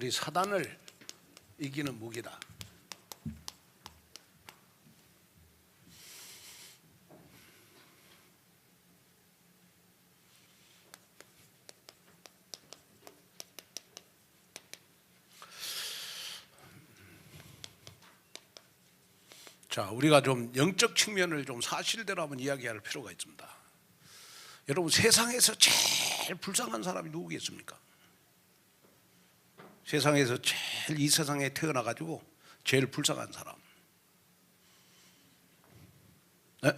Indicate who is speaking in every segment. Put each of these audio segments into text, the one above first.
Speaker 1: 우리 사단을 이기는 무기다. 자, 우리가 좀 영적 측면을 좀 사실대로 한번 이야기할 필요가 있습니다. 여러분, 세상에서 제일 불쌍한 사람이 누구겠습니까? 세상에서 제일 이 세상에 태어나가지고 제일 불쌍한 사람. 네?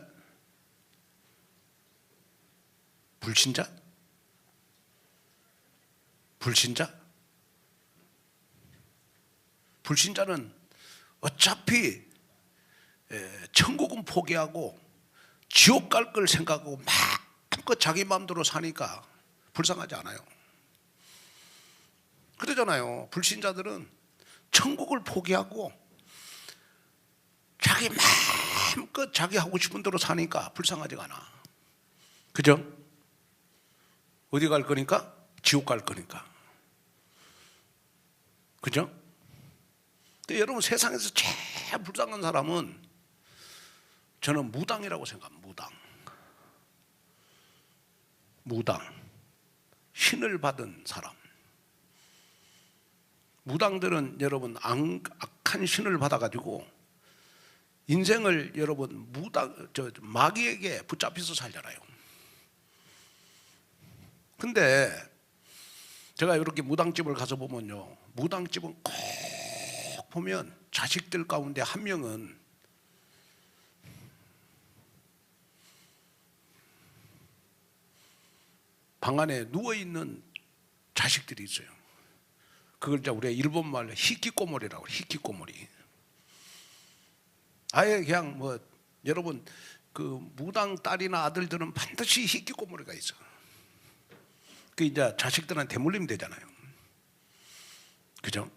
Speaker 1: 불신자? 불신자? 불신자는 어차피 천국은 포기하고 지옥 갈 걸 생각하고 마음껏 자기 마음대로 사니까 불쌍하지 않아요. 그러잖아요. 불신자들은 천국을 포기하고 자기 마음껏 자기 하고 싶은 대로 사니까 불쌍하지가 않아. 그죠? 어디 갈 거니까? 지옥 갈 거니까. 그죠? 근데 여러분, 세상에서 제일 불쌍한 사람은 저는 무당이라고 생각합니다. 무당. 신을 받은 사람. 무당들은 여러분 악한 신을 받아가지고 인생을 여러분 마귀에게 붙잡혀서 살잖아요. 근데 제가 이렇게 무당집을 가서 보면요, 무당집은 꼭 보면 자식들 가운데 한 명은 방 안에 누워있는 자식들이 있어요. 그걸 이제 우리가 일본 말로 히키꼬모리라고 해요. 히키꼬모리. 아예 그냥 뭐 여러분 그 무당 딸이나 아들들은 반드시 히키꼬모리가 있어. 그 이제 자식들한테 물리면 되잖아요. 그죠?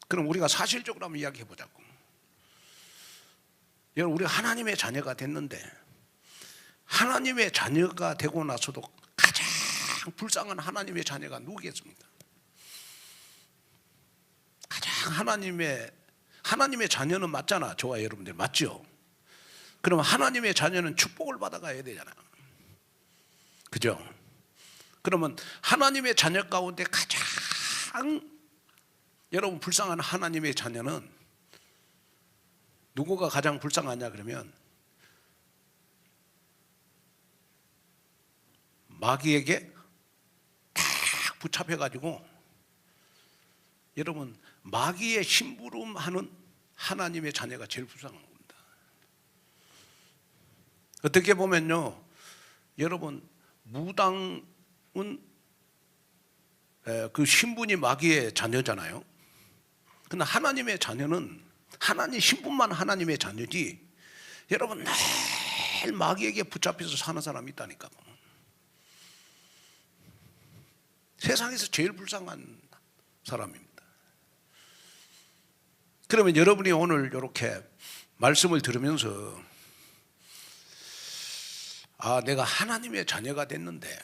Speaker 1: 그럼 우리가 사실적으로 한번 이야기해 보자고. 여러분, 우리가 하나님의 자녀가 됐는데 하나님의 자녀가 되고 나서도 가장 불쌍한 하나님의 자녀가 누구겠습니까? 가장 하나님의 자녀는 맞잖아. 저와 여러분들 맞죠? 그럼 하나님의 자녀는 축복을 받아가야 되잖아. 그죠? 그러면 하나님의 자녀 가운데 가장 여러분 불쌍한 하나님의 자녀는 누구가 가장 불쌍하냐 그러면 마귀에게 딱 붙잡혀가지고 여러분 마귀의 심부름하는 하나님의 자녀가 제일 불쌍한 겁니다. 어떻게 보면요, 여러분 무당은 그 신분이 마귀의 자녀잖아요. 근데 하나님의 자녀는 하나님 신분만 하나님의 자녀지 여러분 늘 마귀에게 붙잡혀서 사는 사람이 있다니까. 세상에서 제일 불쌍한 사람입니다. 그러면 여러분이 오늘 이렇게 말씀을 들으면서 내가 하나님의 자녀가 됐는데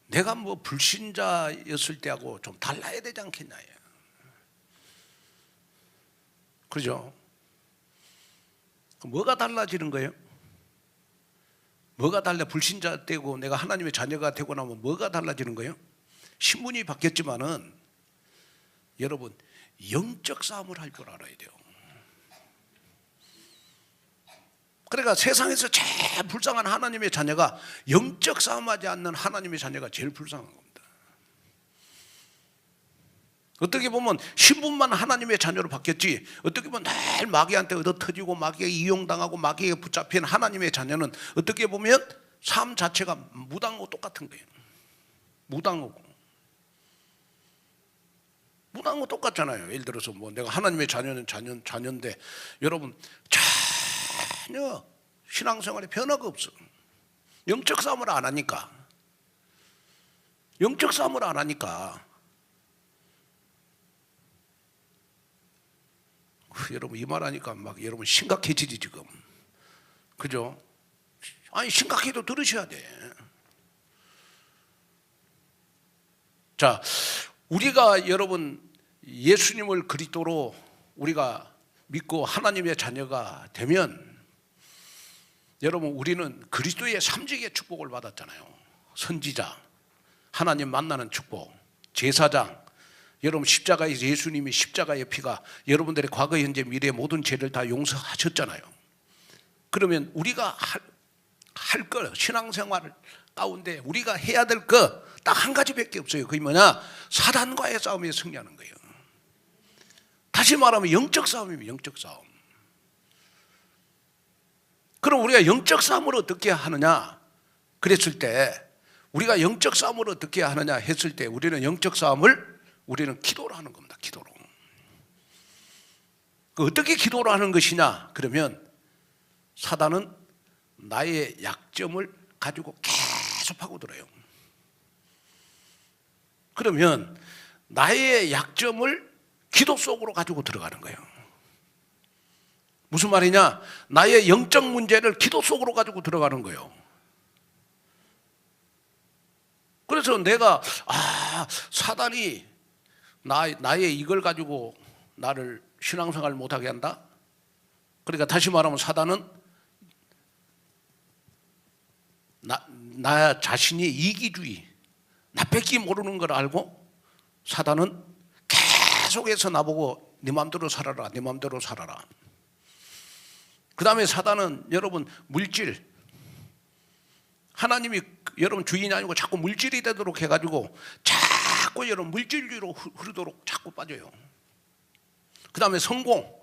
Speaker 1: 내가 뭐 불신자였을 때하고 좀 달라야 되지 않겠냐. 그죠? 뭐가 달라지는 거예요? 뭐가 달라? 불신자 되고 내가 하나님의 자녀가 되고 나면 뭐가 달라지는 거예요? 신분이 바뀌었지만은 여러분 영적 싸움을 할 줄 알아야 돼요. 그러니까 세상에서 제일 불쌍한 하나님의 자녀가 영적 싸움하지 않는 하나님의 자녀가 제일 불쌍한 겁니다. 어떻게 보면 신분만 하나님의 자녀로 바뀌었지 어떻게 보면 늘 마귀한테 얻어터지고 마귀에 이용당하고 마귀에 붙잡힌 하나님의 자녀는 어떻게 보면 삶 자체가 무당하고 똑같은 거예요. 무당하고 똑같잖아요. 예를 들어서 뭐 내가 하나님의 자녀는 자녀인데 여러분 전혀 신앙생활에 변화가 없어. 영적 싸움을 안 하니까 여러분 이 말하니까 막 여러분 심각해지지 지금. 그죠? 아니 심각해도 들으셔야 돼. 자, 우리가 여러분 예수님을 그리스도로 우리가 믿고 하나님의 자녀가 되면 여러분 우리는 그리스도의 삼직의 축복을 받았잖아요. 선지자, 하나님 만나는 축복, 제사장. 여러분 십자가에서 예수님이 십자가의 피가 여러분들의 과거, 현재, 미래의 모든 죄를 다 용서하셨잖아요. 그러면 우리가 할 거, 신앙생활 가운데 우리가 해야 될 거 딱 한 가지밖에 없어요. 그게 뭐냐? 사단과의 싸움에 승리하는 거예요. 다시 말하면 영적 싸움입니다. 영적 싸움. 그럼 우리가 영적 싸움을 어떻게 하느냐? 그랬을 때 우리가 영적 싸움을 어떻게 하느냐 했을 때 우리는 영적 싸움을 우리는 기도로 하는 겁니다. 기도로. 어떻게 기도로 하는 것이냐? 그러면 사단은 나의 약점을 가지고 계속 파고들어요. 그러면 나의 약점을 기도 속으로 가지고 들어가는 거예요. 무슨 말이냐? 나의 영적 문제를 기도 속으로 가지고 들어가는 거예요. 그래서 내가 사단이 나의 이걸 가지고 나를 신앙생활 못하게 한다? 그러니까 다시 말하면 사단은 나 자신이 이기주의, 나 뺏기 모르는 걸 알고 사단은 계속해서 나보고 네 마음대로 살아라, 네 마음대로 살아라. 그 다음에 사단은 여러분 물질, 하나님이 여러분 주인이 아니고 자꾸 물질이 되도록 해가지고 자꾸 여러분 물질주의로 흐르도록 자꾸 빠져요. 그 다음에 성공,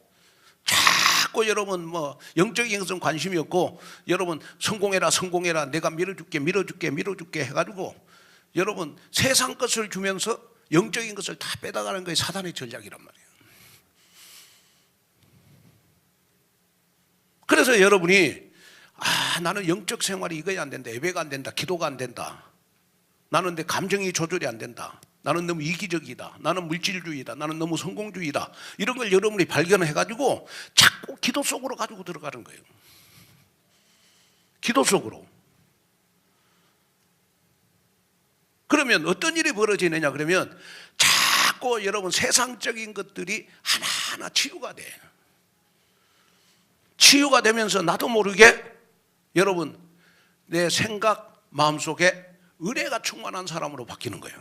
Speaker 1: 자꾸 여러분 뭐 영적인 것은 관심이 없고 여러분 성공해라 내가 밀어줄게 해가지고 여러분 세상 것을 주면서 영적인 것을 다 빼다가는 거예요. 사단의 전략이란 말이에요. 그래서 여러분이 나는 영적 생활이 이거야 안 된다, 예배가 안 된다, 기도가 안 된다, 나는 내 감정이 조절이 안 된다, 나는 너무 이기적이다, 나는 물질주의다, 나는 너무 성공주의다, 이런 걸 여러분이 발견해가지고 자꾸 기도 속으로 가지고 들어가는 거예요. 기도 속으로. 그러면 어떤 일이 벌어지느냐 그러면 자꾸 여러분 세상적인 것들이 하나하나 치유가 돼. 치유가 되면서 나도 모르게 여러분 내 생각 마음속에 은혜가 충만한 사람으로 바뀌는 거예요.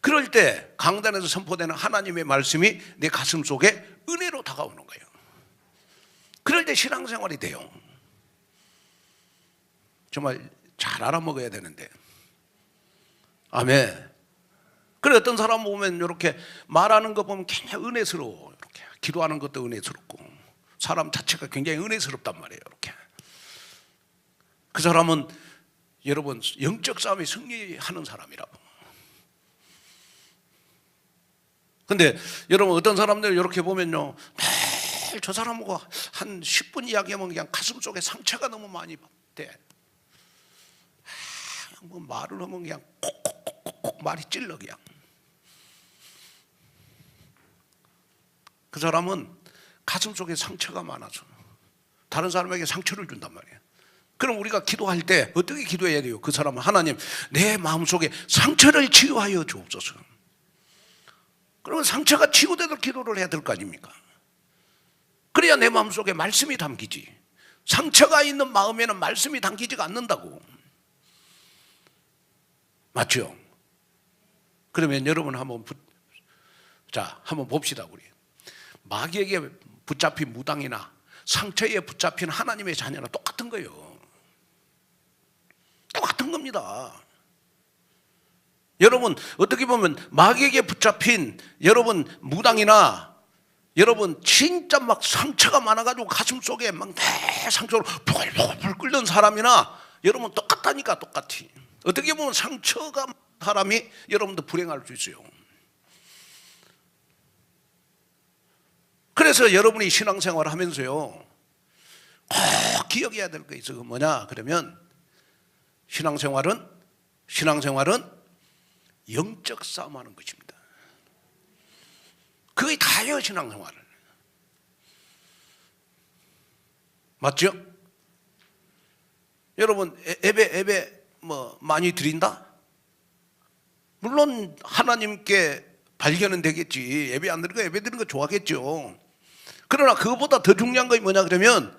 Speaker 1: 그럴 때 강단에서 선포되는 하나님의 말씀이 내 가슴 속에 은혜로 다가오는 거예요. 그럴 때 신앙생활이 돼요. 정말 잘 알아먹어야 되는데. 아멘. 그래 어떤 사람 보면 이렇게 말하는 거 보면 굉장히 은혜스러워. 이렇게 기도하는 것도 은혜스럽고 사람 자체가 굉장히 은혜스럽단 말이에요. 이렇게 그 사람은 여러분 영적 싸움에 승리하는 사람이라고. 근데 여러분 어떤 사람들 이렇게 보면요, 매일 저 사람하고 한 10분 이야기하면 그냥 가슴 속에 상처가 너무 많이 돼. 뭐 말을 하면 그냥 콕콕콕콕 말이 찔러 그냥. 그 사람은 가슴 속에 상처가 많아서 다른 사람에게 상처를 준단 말이에요. 그럼 우리가 기도할 때 어떻게 기도해야 돼요? 그 사람은 하나님 내 마음속에 상처를 치유하여 주옵소서. 그러면 상처가 치유되도록 기도를 해야 될 거 아닙니까? 그래야 내 마음속에 말씀이 담기지. 상처가 있는 마음에는 말씀이 담기지가 않는다고. 맞죠? 그러면 여러분 한번 봅시다. 우리 마귀에게 붙잡힌 무당이나 상처에 붙잡힌 하나님의 자녀나 똑같은 거예요. 똑같은 겁니다. 여러분 어떻게 보면 마귀에게 붙잡힌 여러분 무당이나 여러분 진짜 막 상처가 많아가지고 가슴 속에 막 내 상처로 불 끓는 사람이나 여러분 똑같다니까. 똑같이. 어떻게 보면 상처가 사람이 여러분도 불행할 수 있어요. 그래서 여러분이 신앙생활을 하면서요 꼭 기억해야 될 게 있어요. 뭐냐 그러면 신앙생활은 영적 싸움하는 것입니다. 그게 다예요. 신앙생활을. 맞죠? 여러분 예배 뭐 많이 드린다? 물론 하나님께 발견은 되겠지. 예배 안 드리는 거 예배 드리는 거 좋아하겠죠. 그러나 그거보다 더 중요한 것이 뭐냐 그러면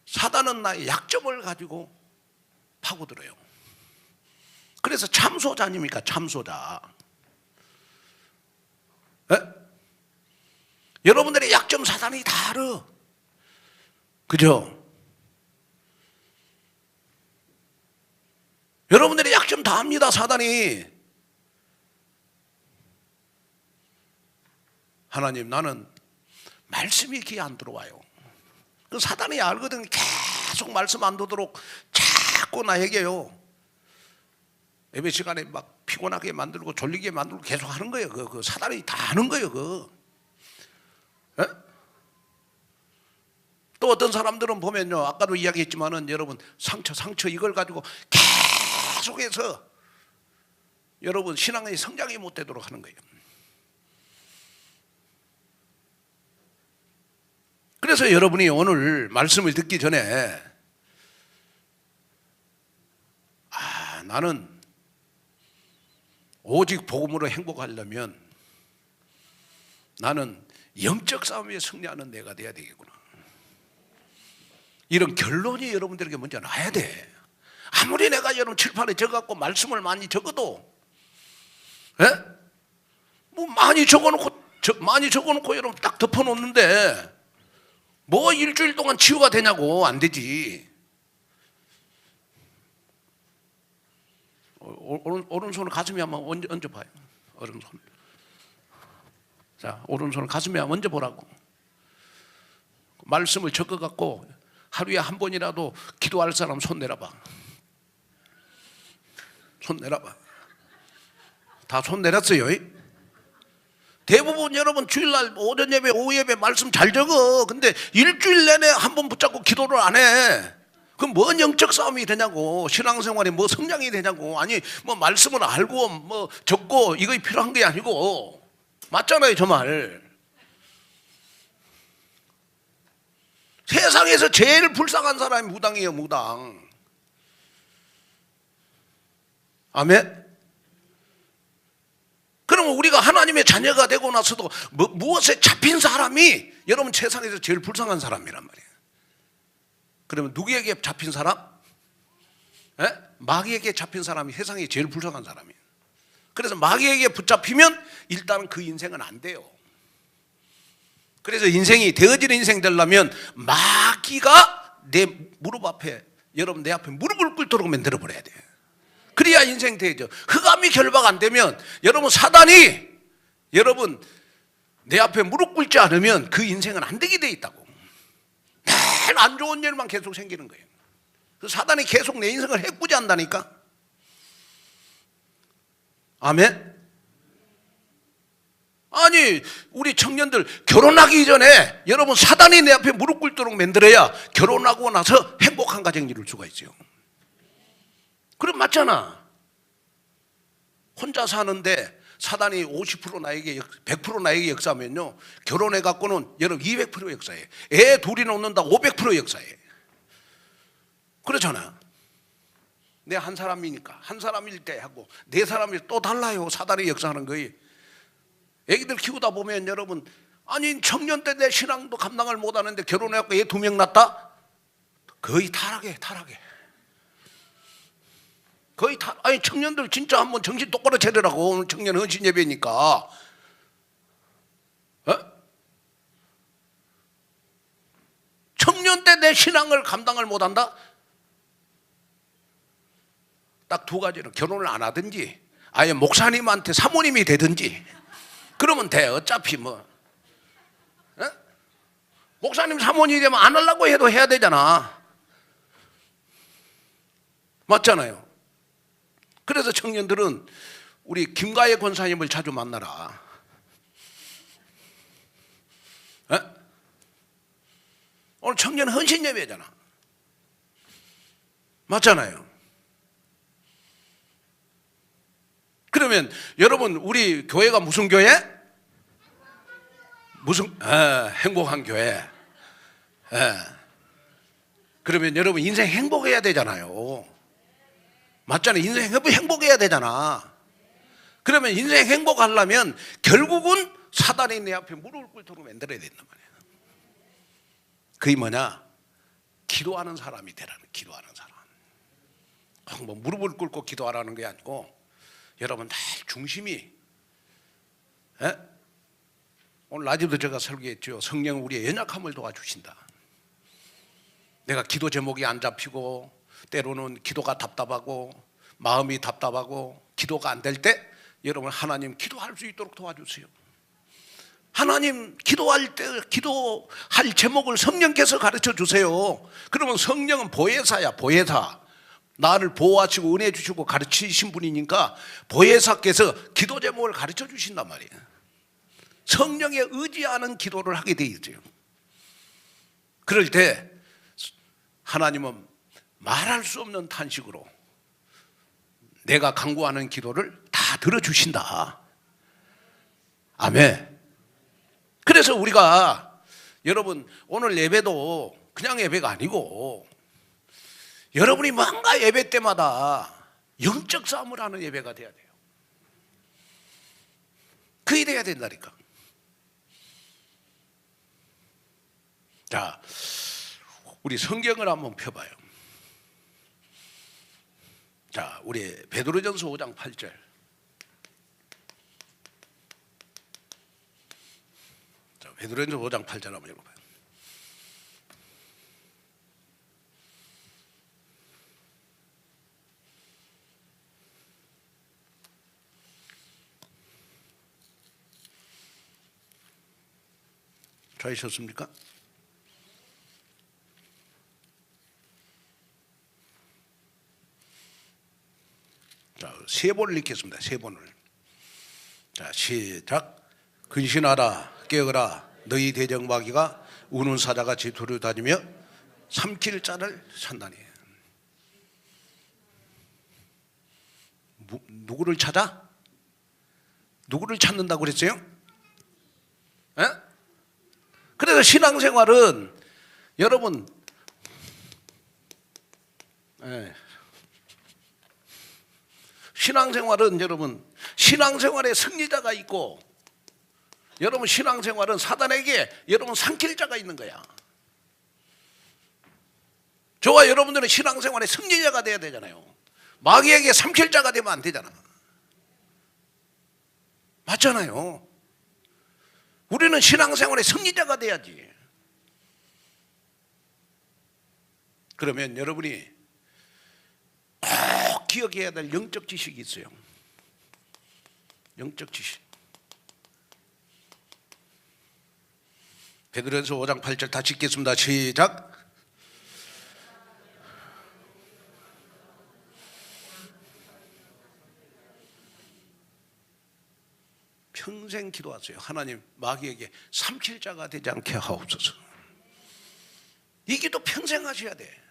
Speaker 1: 사단은 나의 약점을 가지고 파고들어요. 그래서 참소자 아닙니까? 참소자. 에? 여러분들의 약점 사단이 다 알아. 그죠? 여러분들의 약점 다 압니다, 사단이. 하나님, 나는 말씀이 귀에 안 들어와요. 그 사단이 알거든. 계속 말씀 안 듣도록 자꾸 나에게요. 예배 시간에 막 피곤하게 만들고 졸리게 만들고 계속 하는 거예요. 그 사단이 다 하는 거예요. 에? 또 어떤 사람들은 보면요, 아까도 이야기했지만은 여러분 상처 이걸 가지고 계속해서 여러분 신앙의 성장이 못 되도록 하는 거예요. 그래서 여러분이 오늘 말씀을 듣기 전에 나는 오직 복음으로 행복하려면 나는 영적 싸움에 승리하는 내가 돼야 되겠구나. 이런 결론이 여러분들에게 먼저 나야 돼. 아무리 내가 여러분 칠판에 적어갖고 말씀을 많이 적어도, 뭐 많이 적어놓고 여러분 딱 덮어놓는데 뭐 일주일 동안 치유가 되냐고. 안 되지. 오른손을 가슴에 한번 얹어봐요. 오른손. 자, 오른손을 가슴에 한번 얹어보라고. 말씀을 적어갖고 하루에 한 번이라도 기도할 사람 손 내려봐. 손 내려봐. 다 손 내렸어요. 대부분 여러분 주일날 오전 예배, 오후 예배 말씀 잘 적어. 근데 일주일 내내 한 번 붙잡고 기도를 안 해. 그럼 뭔 영적 싸움이 되냐고. 신앙생활에 뭐 성장이 되냐고. 아니 뭐 말씀을 알고 뭐 적고 이거 필요한 게 아니고. 맞잖아요, 저 말. 세상에서 제일 불쌍한 사람이 무당이에요, 무당. 아멘. 그러면 우리가 하나님의 자녀가 되고 나서도 무엇에 잡힌 사람이 여러분 세상에서 제일 불쌍한 사람이란 말이에요. 그러면 누구에게 잡힌 사람? 마귀에게 잡힌 사람이 세상에 제일 불쌍한 사람이에요. 그래서 마귀에게 붙잡히면 일단 그 인생은 안 돼요. 그래서 인생이 되어지는 인생 되려면 마귀가 내 무릎 앞에, 여러분 내 앞에 무릎을 꿇도록 만들어 버려야 돼요. 그래야 인생 되죠. 흑암이 결박 안 되면 여러분 사단이 여러분 내 앞에 무릎 꿇지 않으면 그 인생은 안 되게 돼 있다고. 매일 안 좋은 일만 계속 생기는 거예요. 그 사단이 계속 내 인생을 해꾸지 한다니까. 아멘. 아니 우리 청년들 결혼하기 전에 여러분 사단이 내 앞에 무릎 꿇도록 만들어야 결혼하고 나서 행복한 가정 이룰 수가 있어요. 그럼 맞잖아. 혼자 사는데 사단이 50% 나에게 100% 나에게 역사하면요, 결혼해 갖고는 여러분 200% 역사해. 애 둘이 놓는다 500% 역사해. 그렇잖아. 내 한 사람이니까 한 사람일 때 하고 네 사람일 또 달라요. 사단이 역사하는 거예요. 애기들 키우다 보면 여러분, 아니 청년 때 내 신앙도 감당을 못하는데 결혼해갖고 애 2명 낳았다? 거의 타락해. 거의 아니 청년들 진짜 한번 정신 똑바로 차리라고. 오늘 청년 헌신 예배니까. 청년 때 내 신앙을 감당을 못한다? 딱 두 가지는 결혼을 안 하든지 아예 목사님한테 사모님이 되든지 그러면 돼. 어차피 뭐 목사님 사모님이 되면 안 하려고 해도 해야 되잖아. 맞잖아요. 그래서 청년들은 우리 김가혜 권사님을 자주 만나라. 오늘 청년 헌신 예배잖아. 맞잖아요. 그러면 여러분 우리 교회가 무슨 교회? 행복한 교회. 그러면 여러분 인생 행복해야 되잖아요. 맞잖아요. 인생 행복해야 되잖아. 그러면 인생 행복하려면 결국은 사단이 내 앞에 무릎을 꿇도록 만들어야 된단 말이에요. 그게 뭐냐? 기도하는 사람이 되라는, 기도하는 사람. 뭐 무릎을 꿇고 기도하라는 게 아니고, 여러분 늘 중심이, 오늘 낮에도 제가 설교했죠. 성령은 우리의 연약함을 도와주신다. 내가 기도 제목이 안 잡히고, 때로는 기도가 답답하고, 마음이 답답하고, 기도가 안 될 때, 여러분 하나님 기도할 수 있도록 도와주세요. 하나님 기도할 때 기도할 제목을 성령께서 가르쳐 주세요. 그러면 성령은 보혜사야, 보혜사. 나를 보호하시고 은혜 주시고 가르치신 분이니까 보혜사께서 기도 제목을 가르쳐 주신단 말이에요. 성령에 의지하는 기도를 하게 돼 있어요. 그럴 때 하나님은 말할 수 없는 탄식으로 내가 간구하는 기도를 다 들어주신다. 아멘. 그래서 우리가 여러분 오늘 예배도 그냥 예배가 아니고 여러분이 뭔가 예배 때마다 영적 싸움을 하는 예배가 돼야 돼요. 그게 돼야 된다니까. 자, 우리 성경을 한번 펴봐요. 자, 우리 베드로전서 5장 8절. 자, 베드로전서 5장 8절 한번 읽어봐요. 찾으셨습니까? 자, 세 번을 읽겠습니다. 세 번을. 자, 시작. 근신하라, 깨어라. 너희 대적마귀가 우는 사자같이 두루다니며 삼킬 자를 찾나니. 누구를 찾아? 누구를 찾는다고 그랬어요? 에? 그래서 신앙생활은 여러분, 신앙생활은 여러분, 신앙생활에 승리자가 있고, 여러분 신앙생활은 사단에게 여러분 삼킬 자가 있는 거야. 저와 여러분들은 신앙생활에 승리자가 돼야 되잖아요. 마귀에게 삼킬 자가 되면 안 되잖아. 맞잖아요. 우리는 신앙생활에 승리자가 돼야지. 그러면 여러분이 꼭 기억해야 될 영적 지식이 있어요. 영적 지식. 베드로전서 5장 8절 다시 읽겠습니다. 시작. 평생 기도하세요. 하나님, 마귀에게 삼킬 자가 되지 않게 하옵소서. 이 기도 평생 하셔야 돼.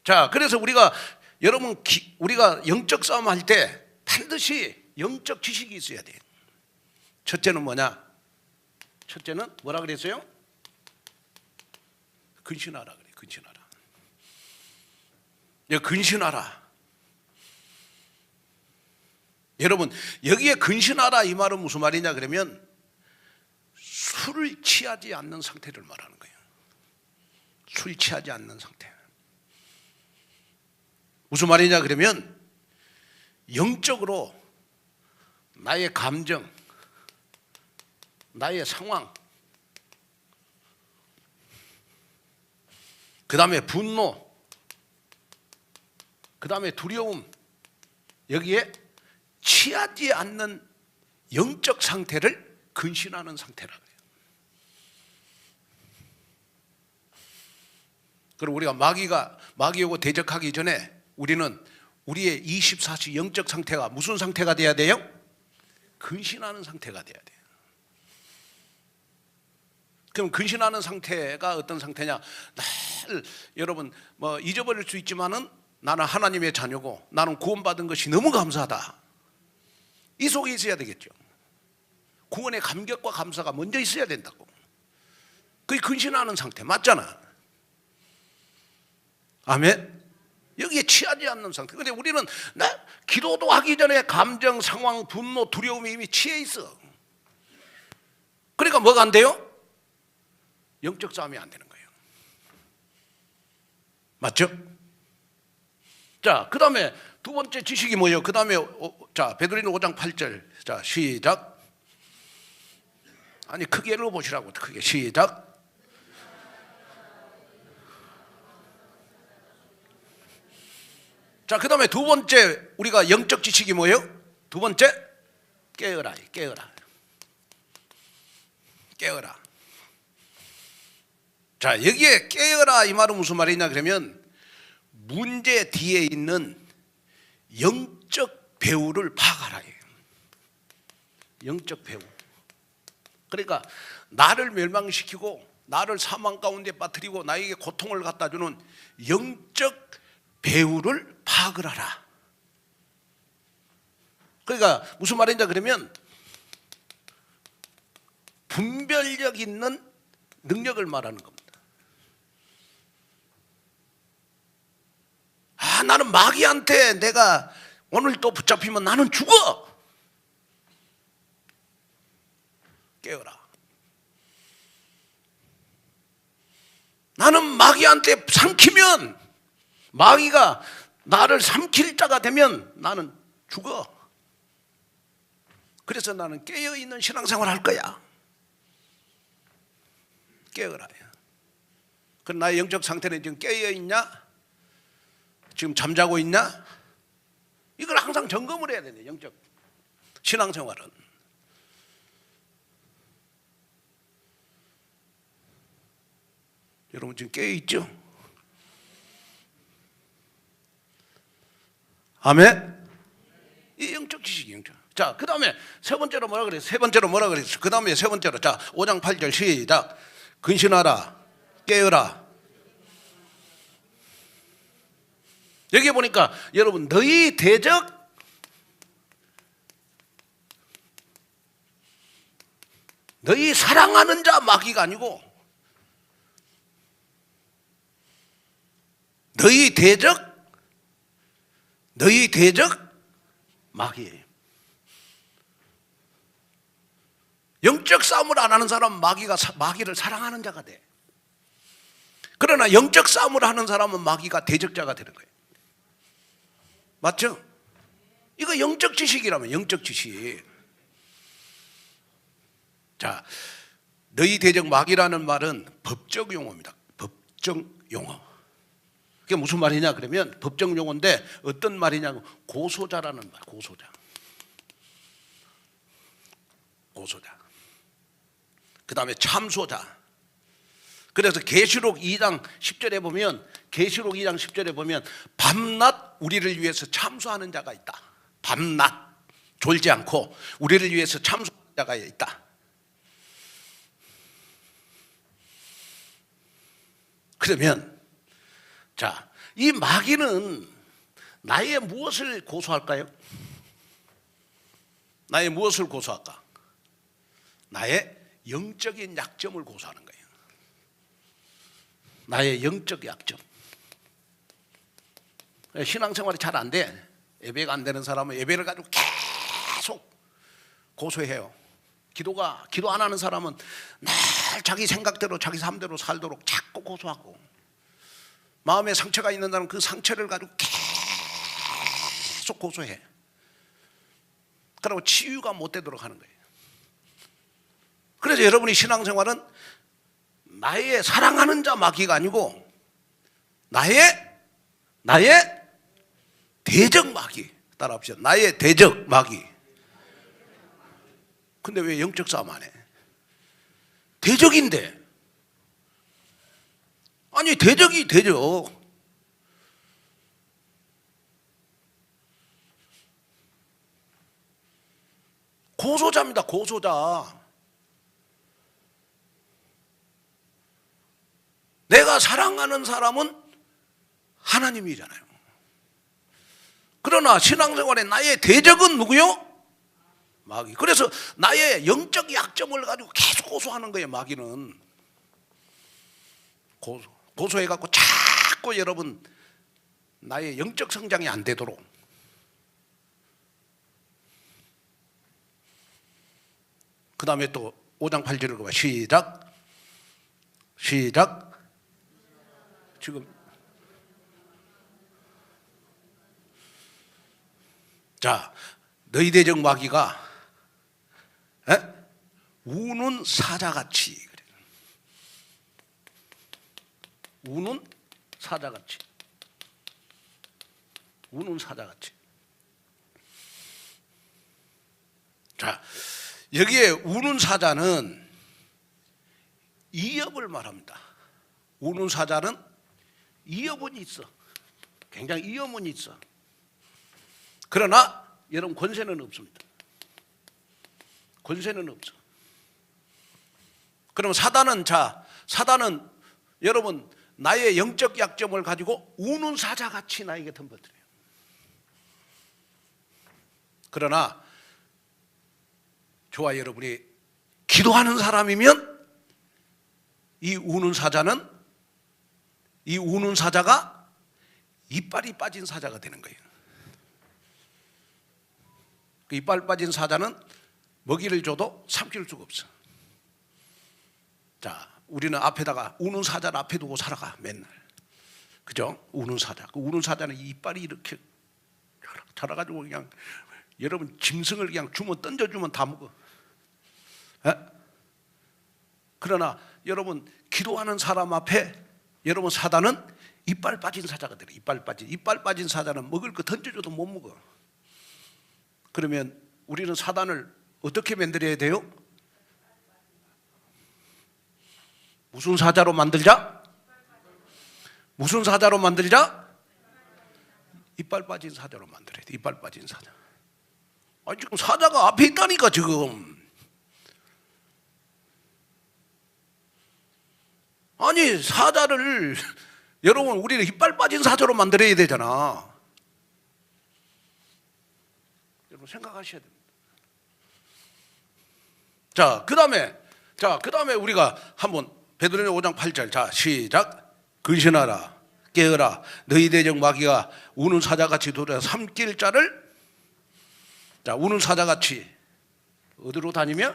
Speaker 1: 자, 그래서 우리가 여러분 우리가 영적 싸움 할 때 반드시 영적 지식이 있어야 돼. 첫째는 뭐냐? 첫째는 뭐라 그랬어요? 근신하라 그래. 근신하라. 근신하라. 여러분, 여기에 근신하라 이 말은 무슨 말이냐 그러면 술을 취하지 않는 상태를 말하는 거예요. 술 취하지 않는 상태. 무슨 말이냐 그러면 영적으로 나의 감정, 나의 상황, 그 다음에 분노, 그 다음에 두려움, 여기에 취하지 않는 영적 상태를 근신하는 상태라 그래요. 그럼 우리가 마귀 오고 대적하기 전에 우리는 우리의 24시 영적 상태가 무슨 상태가 돼야 돼요? 근신하는 상태가 돼야 돼요. 그럼 근신하는 상태가 어떤 상태냐? 늘 여러분 뭐 잊어버릴 수 있지만은 나는 하나님의 자녀고 나는 구원받은 것이 너무 감사하다. 이 속에 있어야 되겠죠. 구원의 감격과 감사가 먼저 있어야 된다고. 그게 근신하는 상태 맞잖아. 아멘. 여기에 취하지 않는 상태. 근데 우리는 기도도 하기 전에 감정, 상황, 분노, 두려움이 이미 취해 있어. 그러니까 뭐가 안 돼요? 영적 싸움이 안 되는 거예요. 맞죠? 자, 그 다음에 두 번째 지식이 뭐예요? 그 다음에 자, 베드로전서 5장 8절. 자, 시작. 아니, 크게 읽어보시라고. 크게 시작. 자, 그 다음에 두 번째 우리가 영적 지식이 뭐예요? 두 번째, 깨어라. 깨어라. 깨어라. 자, 여기에 깨어라 이 말은 무슨 말이냐 그러면 문제 뒤에 있는 영적 배후를 파악하라. 영적 배후. 그러니까 나를 멸망시키고 나를 사망 가운데 빠뜨리고 나에게 고통을 갖다 주는 영적 배후를 파악을 하라. 그러니까 무슨 말인지 그러면 분별력 있는 능력을 말하는 겁니다. 아, 나는 마귀한테 내가 오늘 또 붙잡히면 나는 죽어. 깨어라. 나는 마귀한테 삼키면 마귀가 나를 삼킬 자가 되면 나는 죽어. 그래서 나는 깨어있는 신앙생활을 할 거야. 깨어라. 그럼 나의 영적 상태는 지금 깨어있냐? 지금 잠자고 있냐? 이걸 항상 점검을 해야 되네. 영적 신앙생활은. 여러분 지금 깨어있죠? 아멘? 이 영적 지식이 영적. 자, 그 다음에 세 번째로 뭐라 그랬어? 세 번째로 뭐라 그랬어? 그 다음에 세 번째로. 자, 5장 8절 시작. 근신하라. 깨어라. 여기 보니까 여러분 너희 대적 너희 사랑하는 자 마귀가 아니고 너희 대적 마귀예요. 영적 싸움을 안 하는 사람은 마귀를 사랑하는 자가 돼. 그러나 영적 싸움을 하는 사람은 마귀가 대적자가 되는 거예요. 맞죠? 이거 영적 지식이라면 영적 지식. 자, 너희 대적 마귀라는 말은 법적 용어입니다. 법적 용어. 그게 무슨 말이냐 그러면 법적 용어인데 어떤 말이냐고 고소자라는 말. 고소자. 그 다음에 참소자. 그래서 계시록 2장 10절에 보면 밤낮 우리를 위해서 참소하는 자가 있다. 밤낮 졸지 않고 우리를 위해서 참소하는 자가 있다. 그러면 자, 이 마귀는 나의 무엇을 고소할까요? 나의 무엇을 고소할까? 나의 영적인 약점을 고소하는 거예요. 나의 영적 약점. 신앙생활이 잘 안 돼. 예배가 안 되는 사람은 예배를 가지고 계속 고소해요. 기도 안 하는 사람은 늘 자기 생각대로 자기 삶대로 살도록 자꾸 고소하고, 마음에 상처가 있는 사람은 그 상처를 가지고 계속 고소해. 그리고 치유가 못 되도록 하는 거예요. 그래서 여러분이 신앙생활은 나의 사랑하는 자 마귀가 아니고 나의 대적 마귀. 따라합시다. 나의 대적 마귀. 근데 왜 영적 싸움 안 해? 대적인데. 아니 대적이 대적. 고소자입니다. 고소자. 내가 사랑하는 사람은 하나님이잖아요. 그러나 신앙생활에 나의 대적은 누구요? 마귀. 그래서 나의 영적 약점을 가지고 계속 고소하는 거예요. 마귀는 고소해갖고 자꾸 여러분 나의 영적 성장이 안 되도록 그 다음에 또 5장 8절을 읽어봐. 시작. 지금 자, 너희 대적 마귀가 우는 사자같이 그래. 우는 사자같이 자, 여기에 우는 사자는 이업을 말합니다. 우는 사자는 이업은 있어. 굉장히 이업은 있어. 그러나 여러분 권세는 없습니다. 권세는 없어. 그럼 사단은 여러분 나의 영적 약점을 가지고 우는 사자같이 나에게 덤벼들어요. 그러나 저와 여러분이 기도하는 사람이면 이 우는 사자가 이빨이 빠진 사자가 되는 거예요. 그 이빨 빠진 사자는 먹이를 줘도 삼킬 수가 없어. 자, 우리는 앞에다가 우는 사자를 앞에 두고 살아가 맨날. 그죠? 우는 사자. 그 우는 사자는 이빨이 이렇게 자라가지고 그냥 여러분 짐승을 그냥 주면 던져주면 다 먹어. 그러나 여러분 기도하는 사람 앞에 여러분 사단은 이빨 빠진 사자가 돼요. 이빨 빠진 사자는 먹을 거 던져줘도 못 먹어. 그러면 우리는 사단을 어떻게 만들어야 돼요? 무슨 사자로 만들자? 이빨 빠진 사자로 만들어야 돼. 이빨 빠진 사자. 지금 사자가 앞에 있다니까 지금. 아니 사자를 여러분 우리는 이빨 빠진 사자로 만들어야 되잖아. 여러분 생각하셔야 됩니다. 자, 그다음에 우리가 한번 베드로전서 5장 8절. 자, 시작. 근신하라, 깨어라. 너희 대적 마귀가 우는 사자같이 돌아 삼킬 자를. 자, 우는 사자같이 어디로 다니며?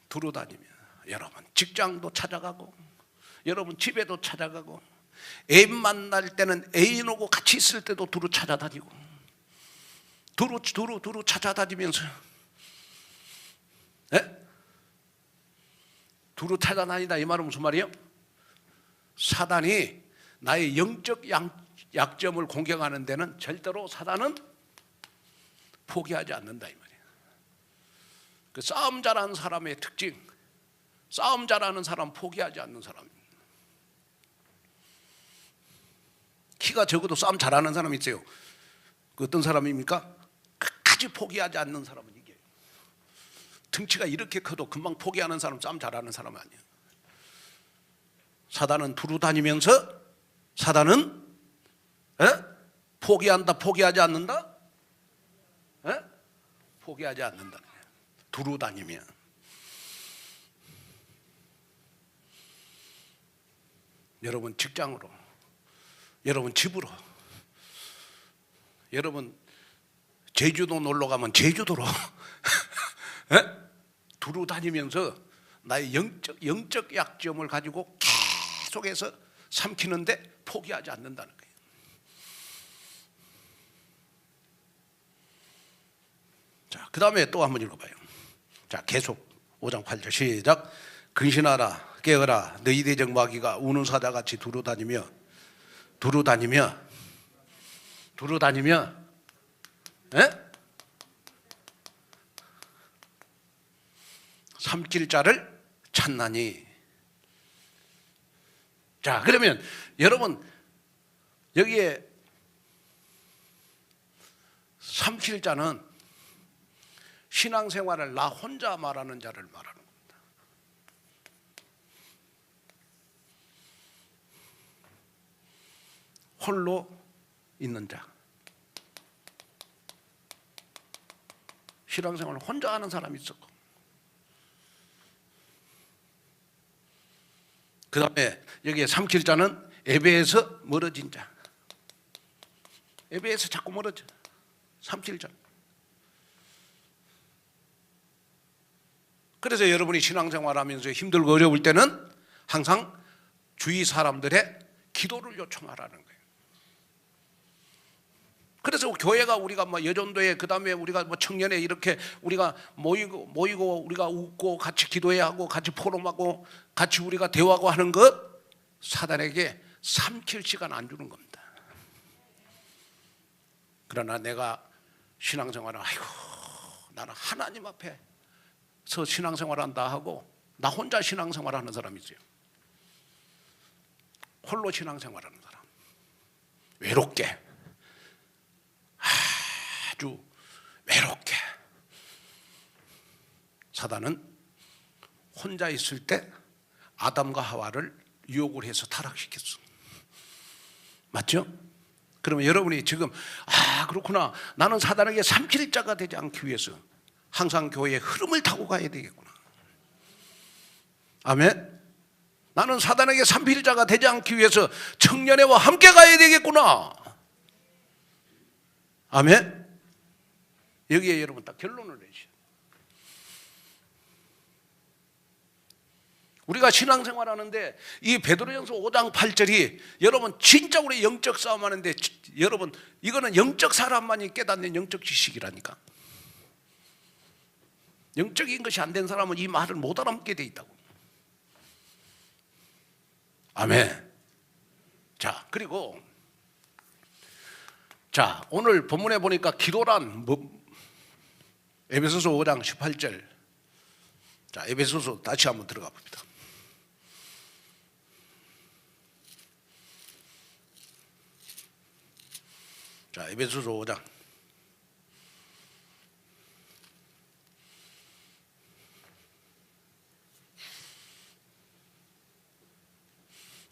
Speaker 1: 두루 다니며. 여러분 직장도 찾아가고, 여러분 집에도 찾아가고, 애인 만날 때는 애인 오고 같이 있을 때도 두루 찾아다니고, 두루 찾아다니면서, 두루 찾아다니다 이 말은 무슨 말이에요? 사단이 나의 영적 약점을 공격하는 데는 절대로 사단은 포기하지 않는다 이 말이에요. 그 싸움 잘하는 사람의 특징, 싸움 잘하는 사람 포기하지 않는 사람입니다. 키가 적어도 싸움 잘하는 사람이 있어요. 그 어떤 사람입니까? 끝까지 포기하지 않는 사람은 이겨요. 등치가 이렇게 커도 금방 포기하는 사람, 싸움 잘하는 사람 아니에요. 사단은 두루 다니면서 사단은 포기한다, 포기하지 않는다? 포기하지 않는다. 두루 다니면. 여러분 직장으로, 여러분 집으로, 여러분 제주도 놀러 가면 제주도로 두루 다니면서 나의 영적 약점을 가지고 계속해서 삼키는데 포기하지 않는다는 거예요. 자, 그 다음에 또 한번 읽어봐요. 자, 계속 5장 8절 시작. 근신하라, 깨어라. 너희 대적 마귀가 우는 사자같이 두루 다니며 삼킬 자를 찾나니. 자, 그러면 여러분 여기에 삼킬 자는 신앙생활을 나 혼자 말하는 자를 말하는 겁니다. 홀로 있는 자. 신앙생활을 혼자 하는 사람이 있었고, 그 다음에 여기에 삼킬 자는 예배에서 멀어진 자. 예배에서 자꾸 멀어져. 삼킬 자. 그래서 여러분이 신앙생활하면서 힘들고 어려울 때는 항상 주위 사람들의 기도를 요청하라는 거예요. 그래서 교회가 우리가 뭐 여전도에 그다음에 우리가 뭐 청년회 이렇게 우리가 모이고 우리가 웃고 같이 기도해야 하고 같이 포럼하고 같이 우리가 대화하고 하는 것 사단에게 삼킬 시간 안 주는 겁니다. 그러나 내가 신앙생활을 아이고 나는 하나님 앞에서 신앙생활한다 하고 나 혼자 신앙생활하는 사람이 있어요. 홀로 신앙생활하는 사람. 외롭게 아주 외롭게. 사단은 혼자 있을 때 아담과 하와를 유혹을 해서 타락시켰어. 맞죠? 그러면 여러분이 지금 그렇구나 나는 사단에게 삼킬 자가 되지 않기 위해서 항상 교회의 흐름을 타고 가야 되겠구나. 아멘. 나는 사단에게 삼킬 자가 되지 않기 위해서 청년회와 함께 가야 되겠구나. 아멘. 여기에 여러분 딱 결론을 내시죠. 우리가 신앙생활하는데 이 베드로전서 5장 8절이 여러분 진짜 우리 영적 싸움하는데 여러분 이거는 영적 사람만이 깨닫는 영적 지식이라니까. 영적인 것이 안 된 사람은 이 말을 못 알아먹게 돼 있다고. 아멘. 자, 그리고 자, 오늘 본문에 보니까 기도란 에베소서 5장 18절. 자, 에베소서 다시 한번 들어가 봅니다. 자, 에베소서 5장.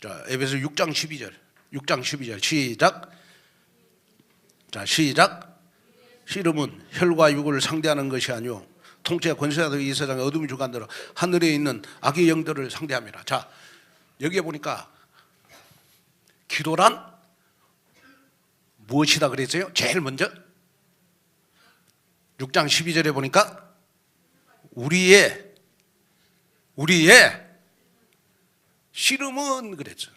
Speaker 1: 자, 에베소 6장 12절. 6장 12절 시작. 자, 시작. 씨름은 혈과 육을 상대하는 것이 아니요 통치와 권세자들 이 세상의 어둠의 주관들은 하늘에 있는 악의 영들을 상대합니다. 자, 여기에 보니까 기도란 무엇이다 그랬어요? 제일 먼저 6장 12절에 보니까 우리의 씨름은 그랬죠.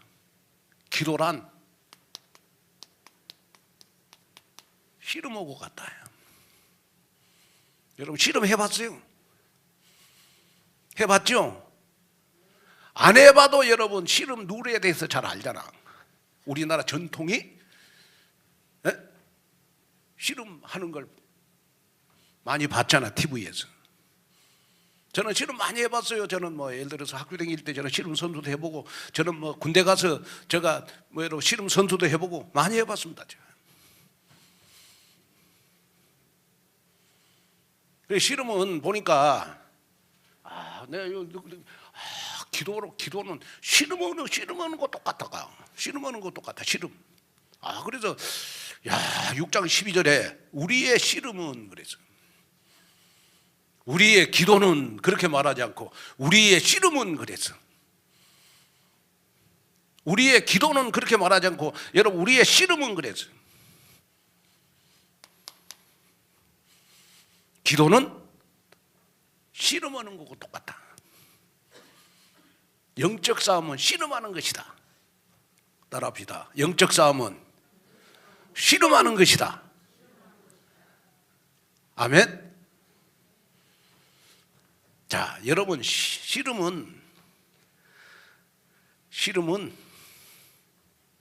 Speaker 1: 기도란 씨름하고 같아요. 여러분 씨름 해봤어요? 해봤죠? 안 해봐도 여러분 씨름 룰에 대해서 잘 알잖아. 우리나라 전통이 씨름하는 걸 많이 봤잖아, TV에서. 저는 씨름 많이 해봤어요. 저는 뭐 예를 들어서 학교 다닐 때 저는 씨름 선수도 해보고, 저는 뭐 군대 가서 제가 뭐 여러분 씨름 선수도 해보고 많이 해봤습니다. 씨름은 보니까 기도는 씨름하는 거 똑같다가 씨름하는 거 똑같아. 씨름. 그래서 6장 12절에 우리의 씨름은 그래서 우리의 기도는 그렇게 말하지 않고 우리의 씨름은 그래서 우리의 기도는 그렇게 말하지 않고 여러분 우리의 씨름은 그래서 기도는 씨름하는 거고 똑같다. 영적 싸움은 씨름하는 것이다. 따라합시다. 영적 싸움은 씨름하는 것이다. 아멘. 자, 여러분 씨름은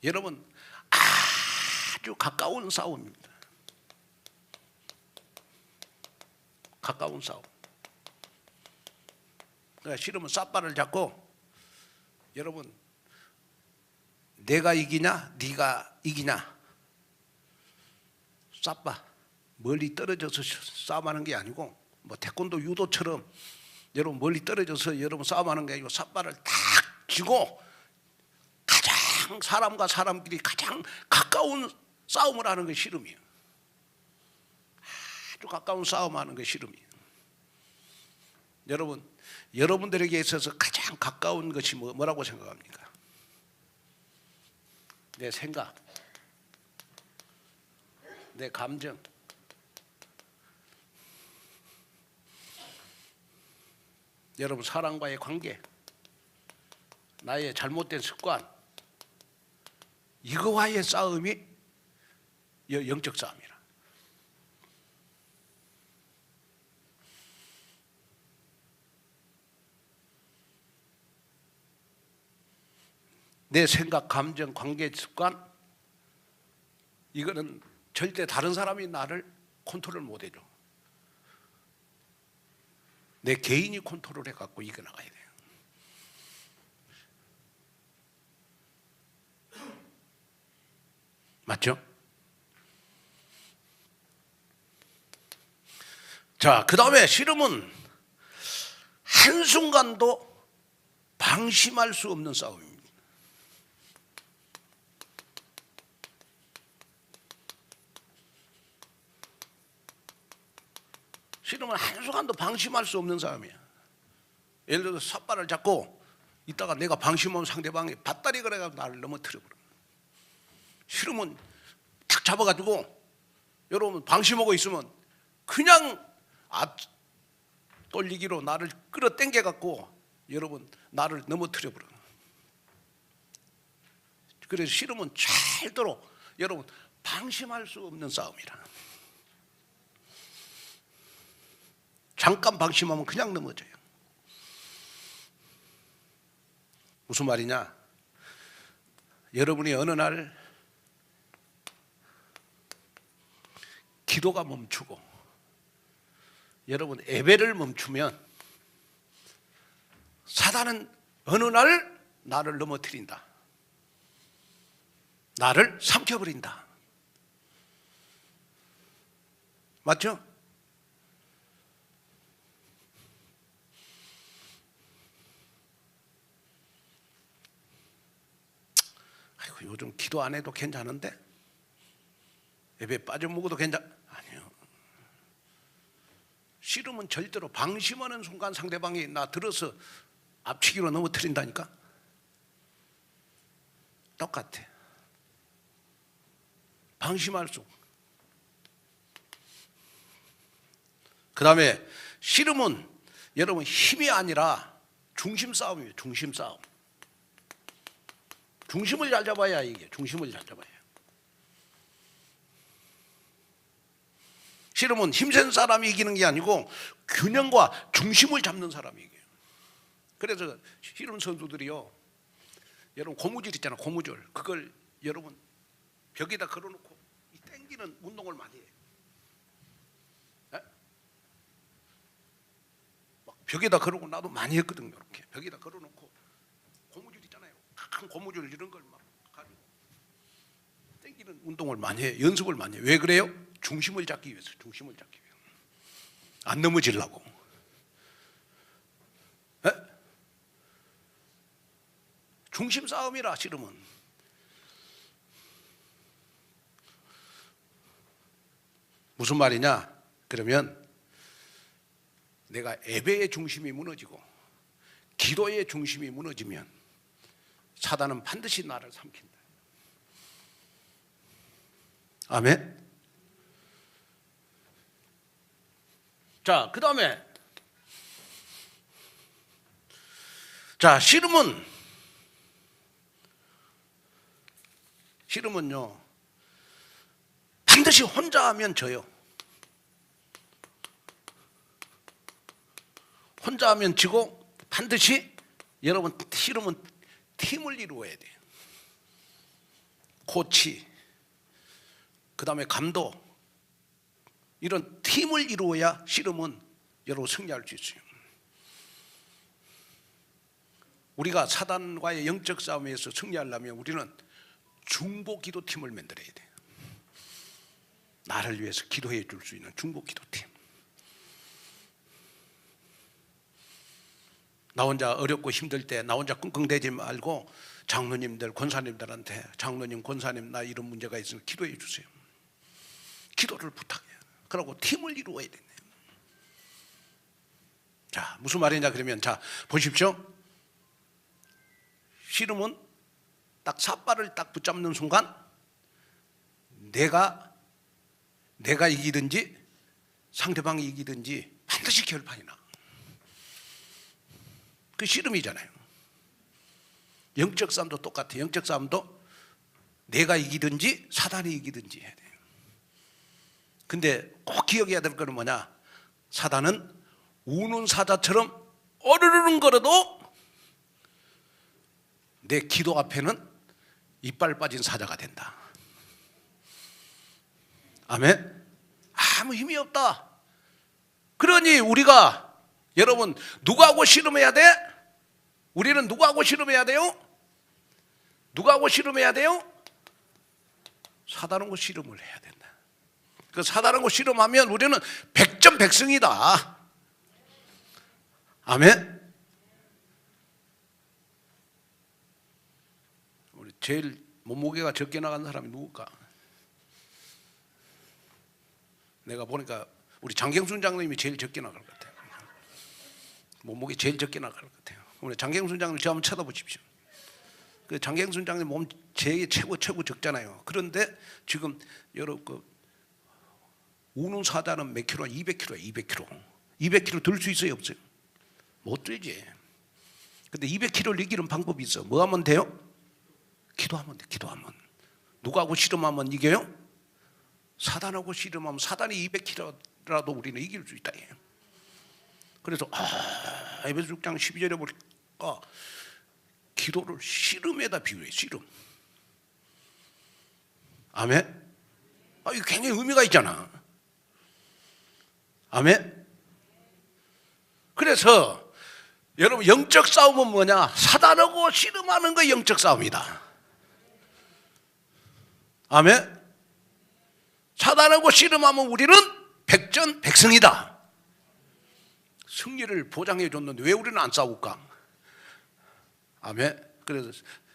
Speaker 1: 여러분 아주 가까운 싸움입니다. 가까운 싸움. 그러니까 씨름은 삿발을 잡고 여러분 내가 이기냐 네가 이기냐 삿바 멀리 떨어져서 싸움하는 게 아니고 뭐 태권도 유도처럼 여러분 멀리 떨어져서 여러분 싸움하는 게 아니고 삿발을 탁 쥐고 가장 사람과 사람끼리 가장 가까운 싸움을 하는 게 씨름이에요. 아주 가까운 싸움하는 게 씨름이에요. 여러분 여러분들에게 있어서 가장 가까운 것이 뭐라고 생각합니까? 내 생각, 내 감정, 여러분 사람과의 관계, 나의 잘못된 습관, 이거와의 싸움이 영적 싸움이라. 내 생각, 감정, 관계, 습관, 이거는 절대 다른 사람이 나를 컨트롤 못 해줘. 내 개인이 컨트롤해 갖고 이겨나가야 돼요. 맞죠? 자, 그 다음에 씨름은 한순간도 방심할 수 없는 싸움입니다. 씨름은 한순간도 방심할 수 없는 싸움이야. 예를 들어서 삿발을 잡고 있다가 내가 방심하면 상대방이 밧다리 그래가지고 나를 넘어뜨려버려. 씨름은 탁 잡아가지고 여러분 방심하고 있으면 그냥 떨리기로 나를 끌어당겨갖고 여러분 나를 넘어뜨려버려. 그래서 씨름은 절대로 여러분 방심할 수 없는 싸움이라. 잠깐 방심하면 그냥 넘어져요. 무슨 말이냐? 여러분이 어느 날 기도가 멈추고 여러분 예배를 멈추면 사단은 어느 날 나를 넘어뜨린다. 나를 삼켜버린다. 맞죠? 아이고, 요즘 기도 안 해도 괜찮은데? 예배 빠져먹어도 아니요. 씨름은 절대로 방심하는 순간 상대방이 나 들어서 앞치기로 넘어뜨린다니까? 똑같아. 방심할 수. 그 다음에 씨름은 여러분 힘이 아니라 중심 싸움이에요. 중심 싸움. 중심을 잘 잡아야 이게 중심을 잘 잡아야. 씨름은 힘센 사람이 이기는 게 아니고 균형과 중심을 잡는 사람이 이겨요. 그래서 씨름 선수들이요, 여러분 고무줄 있잖아, 고무줄. 그걸 여러분 벽에다 걸어놓고 이 땡기는 운동을 많이 해요. 네? 막 벽에다 걸어놓고 나도 많이 했거든요. 이렇게 벽에다 걸어놓고 고무줄 있잖아요. 큰 고무줄 이런 걸 막 가지고 땡기는 운동을 많이 해요. 연습을 많이 해요. 왜 그래요? 중심을 잡기 위해서. 중심을 잡기 위해서. 안 넘어지려고. 네? 중심 싸움이라 씨름은. 무슨 말이냐? 그러면 내가 예배의 중심이 무너지고 기도의 중심이 무너지면 사단은 반드시 나를 삼킨다. 아멘. 자, 그 다음에 자, 씨름은요 반드시 혼자 하면 져요. 혼자 하면 지고 반드시 여러분 씨름은 팀을 이루어야 돼요. 코치, 그 다음에 감독, 이런 팀을 이루어야 씨름은 여러분 승리할 수 있어요. 우리가 사단과의 영적 싸움에서 승리하려면 우리는 중보 기도팀을 만들어야 돼요. 나를 위해서 기도해 줄 수 있는 중보 기도팀. 나 혼자 어렵고 힘들 때 나 혼자 끙끙대지 말고 장로님들, 권사님들한테 장로님, 권사님 나 이런 문제가 있으면 기도해 주세요. 기도를 부탁해요. 그러고 팀을 이루어야 되네요. 자, 무슨 말이냐 그러면, 자 보십시오. 씨름은 딱 삿발을 딱 붙잡는 순간 내가 이기든지 상대방이 이기든지 반드시 결판이 나. 그 씨름이잖아요. 영적 싸움도 똑같아요. 영적 싸움도 내가 이기든지 사단이 이기든지 해야 돼요. 근데 꼭 기억해야 될 거는 뭐냐, 사단은 우는 사자처럼 어르르릉 걸어도 내 기도 앞에는 이빨 빠진 사자가 된다. 아멘. 아무 힘이 없다. 그러니 우리가, 여러분, 누구하고 씨름해야 돼? 우리는 누구하고 씨름해야 돼요? 누구하고 씨름해야 돼요? 사단하고 씨름을 해야 된다. 그 사단하고 씨름하면 우리는 백전백승이다. 아멘. 우리 제일 몸무게가 적게 나간 사람이 누굴까? 내가 보니까 우리 장경순 장로님이 제일 적게 나갈 것 같아요. 몸무게 제일 적게 나갈 것 같아요. 우리 장경순 장로님 저 한번 쳐다보십시오. 그 장경순 장로님 몸 제일 최고 적잖아요. 그런데 지금 여러분 그 우는 사자는 몇 킬로야? 200kg. 200kg 들 수 있어요, 없어요? 못 들지. 근데 200kg를 이기는 방법이 있어. 뭐 하면 돼요? 기도하면 돼. 기도하면. 누구하고 씨름하면 이겨요? 사단하고 씨름하면 사단이 200kg라도 우리는 이길 수 있다. 그래서 에베소 6장 12절에 보니까 기도를 씨름에다 비유해. 씨름. 아멘. 이거 굉장히 의미가 있잖아. 아멘. 그래서 여러분, 영적 싸움은 뭐냐? 사단하고 씨름하는 거 영적 싸움이다. 아멘. 사단하고 씨름하면 우리는 백전백승이다. 승리를 보장해 줬는데 왜 우리는 안 싸울까? 아멘. 그래서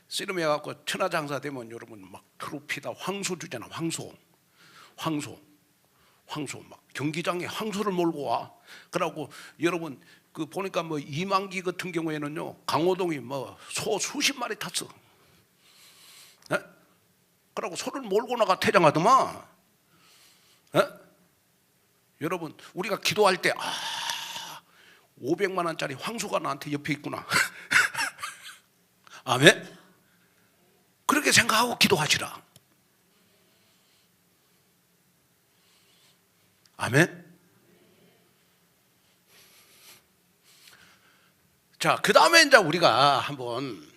Speaker 1: 씨름해 갖고 천하장사 되면 여러분 막 트로피다, 황소 주잖아. 황소 막 경기장에 황소를 몰고 와. 그러고 여러분 그 보니까 뭐 이만기 같은 경우에는요, 강호동이 뭐 소 수십 마리 탔어. 에? 그러고 소를 몰고 나가 퇴장하더만. 에? 여러분 우리가 기도할 때 500만 원짜리 황소가 나한테 옆에 있구나. 아멘. 그렇게 생각하고 기도하시라. 아멘. 자, 그 다음에 이제 우리가 한번,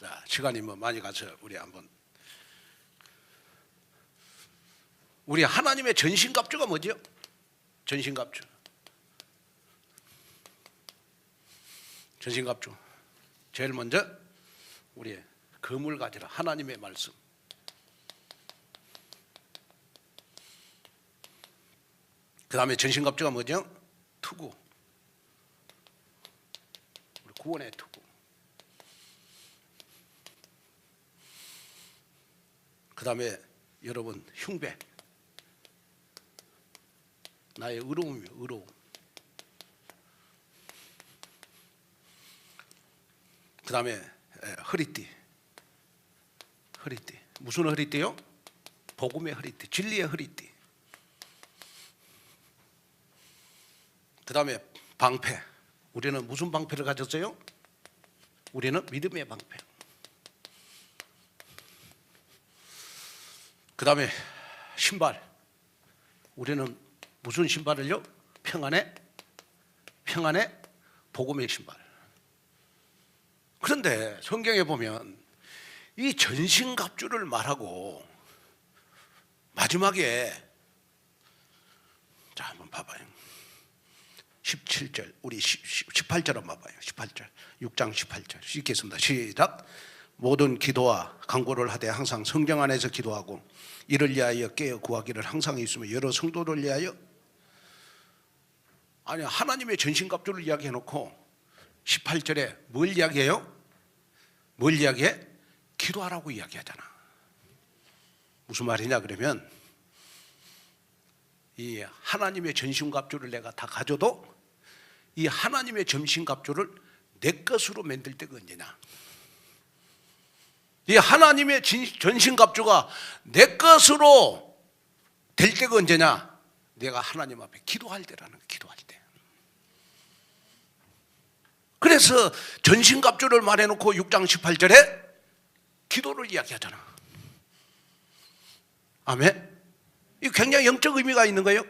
Speaker 1: 자, 시간이 뭐 많이 가서 우리 한번, 우리 하나님의 전신갑주가 뭐죠? 전신갑주. 제일 먼저 우리의 검을 가지라. 하나님의 말씀. 그 다음에 전신갑주가 뭐죠? 투구. 우리 구원의 투구. 그 다음에 여러분 흉배. 나의 의로움이요, 의로움. 그 다음에 허리띠. 무슨 허리띠요? 복음의 허리띠, 진리의 허리띠. 그 다음에 방패. 우리는 무슨 방패를 가졌어요? 우리는 믿음의 방패. 그 다음에 신발. 우리는 무슨 신발을요? 평안의 복음의 신발. 그런데 성경에 보면 이 전신갑주를 말하고 마지막에, 자 한번 봐봐요. 17절, 우리 18절 한번 봐봐요. 18절, 6장 18절 읽겠습니다. 시작. 모든 기도와 간구를 하되 항상 성령 안에서 기도하고 이를 위하여 깨어 구하기를 항상 있으며 여러 성도를 위하여. 아니, 하나님의 전신갑주를 이야기해놓고 18절에 뭘 이야기해요? 뭘 이야기해? 기도하라고 이야기하잖아. 무슨 말이냐 그러면 이 하나님의 전신갑주를 내가 다 가져도 이 하나님의 전신갑주를 내 것으로 만들 때가 언제냐? 이 하나님의 전신갑주가 내 것으로 될 때가 언제냐? 내가 하나님 앞에 기도할 때라는 거야. 기도할 때. 그래서 전신갑주를 말해놓고 6장 18절에 기도를 이야기하잖아. 아멘. 이 굉장히 영적 의미가 있는 거예요.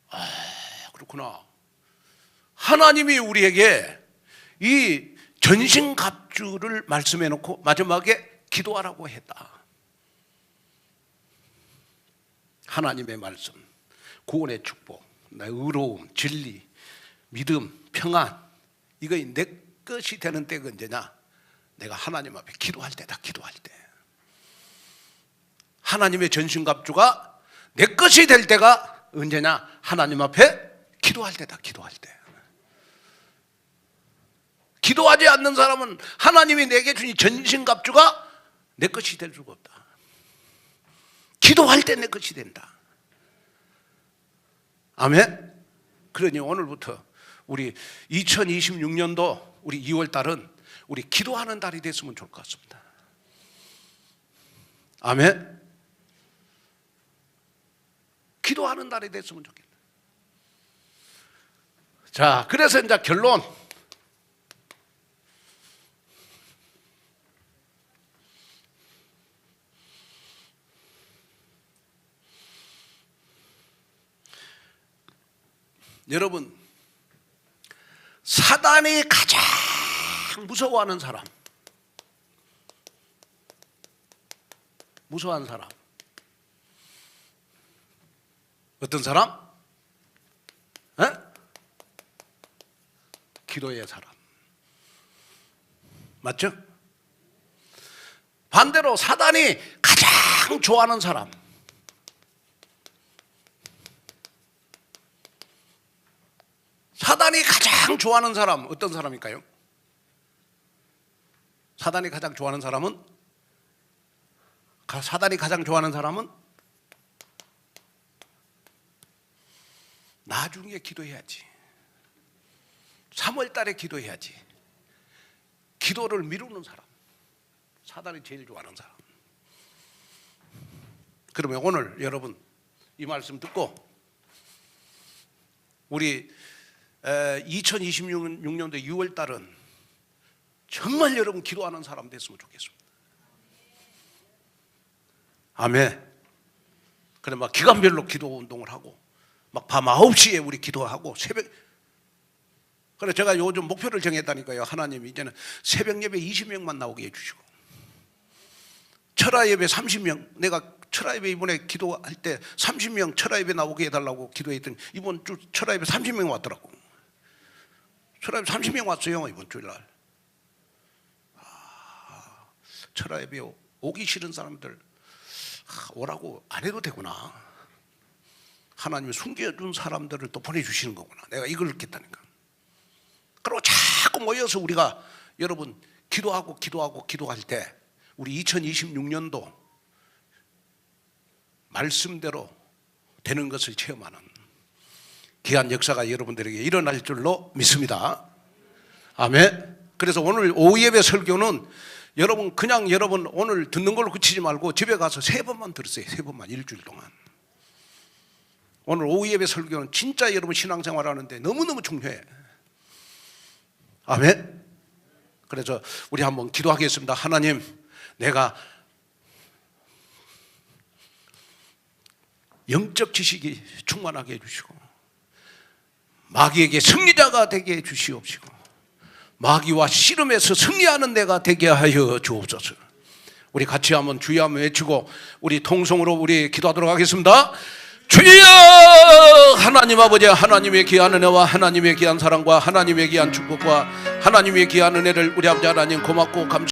Speaker 1: 아, 그렇구나. 하나님이 우리에게 이 전신갑주를 말씀해 놓고 마지막에 기도하라고 했다. 하나님의 말씀, 구원의 축복, 나의 의로움, 진리, 믿음, 평안, 이거 내 것이 되는 때가 언제냐? 내가 하나님 앞에 기도할 때다. 기도할 때. 하나님의 전신갑주가 내 것이 될 때가 언제냐? 하나님 앞에 기도할 때다. 기도할 때. 기도하지 않는 사람은 하나님이 내게 주신 전신갑주가 내 것이 될 수가 없다. 기도할 때 내 것이 된다. 아멘. 그러니 오늘부터 우리 2026년도 우리 2월 달은 우리 기도하는 달이 됐으면 좋을 것 같습니다. 아멘. 기도하는 달이 됐으면 좋겠다. 자, 그래서 이제 결론. 여러분, 사단이 가장 무서워하는 사람, 무서워하는 사람 어떤 사람? 에? 기도의 사람. 맞죠? 반대로 사단이 가장 좋아하는 사람, 사단이 가장 좋아하는 사람 어떤 사람일까요? 사단이 가장 좋아하는 사람은 나중에 기도해야지. 3월 달에 기도해야지. 기도를 미루는 사람. 사단이 제일 좋아하는 사람. 그러면 오늘 여러분 이 말씀 듣고 우리 2026년도 6월 달은 정말 여러분 기도하는 사람 됐으면 좋겠습니다. 아멘. 그래 막 기간별로 기도 운동을 하고 막 밤 9시에 우리 기도하고 새벽. 그래 제가 요즘 목표를 정했다니까요. 하나님 이제는 새벽 예배 20명만 나오게 해주시고 철야 예배 30명. 내가 철야 예배 이번에 기도할 때 30명 철야 예배 나오게 해달라고 기도했더니 이번 주 철야 예배 30명 왔더라고. 철야 예배 30명 왔어요 이번 주일날. 철야 예배 오기 싫은 사람들 오라고 안 해도 되구나. 하나님이 숨겨준 사람들을 또 보내주시는 거구나. 내가 이걸 느꼈다니까. 그리고 자꾸 모여서 우리가 여러분 기도할 때 우리 2026년도 말씀대로 되는 것을 체험하는 귀한 역사가 여러분들에게 일어날 줄로 믿습니다. 아멘. 그래서 오늘 오후 예배 설교는 여러분 그냥 여러분 오늘 듣는 걸로 그치지 말고 집에 가서 3번만 들으세요. 3번만 일주일 동안. 오늘 오후 예배 설교는 진짜 여러분 신앙생활 하는데 너무너무 중요해. 아멘. 그래서 우리 한번 기도하겠습니다. 하나님, 내가 영적 지식이 충만하게 해주시고 마귀에게 승리자가 되게 해주시옵시고 마귀와 씨름에서 승리하는 내가 되게 하여 주옵소서. 우리 같이 한번 주여 한번 외치고 우리 통성으로 우리 기도하도록 하겠습니다. 주여! 하나님 아버지, 하나님의 귀한 은혜와 하나님의 귀한 사랑과 하나님의 귀한 축복과 하나님의 귀한 은혜를 우리 아버지 하나님 고맙고 감사합니다.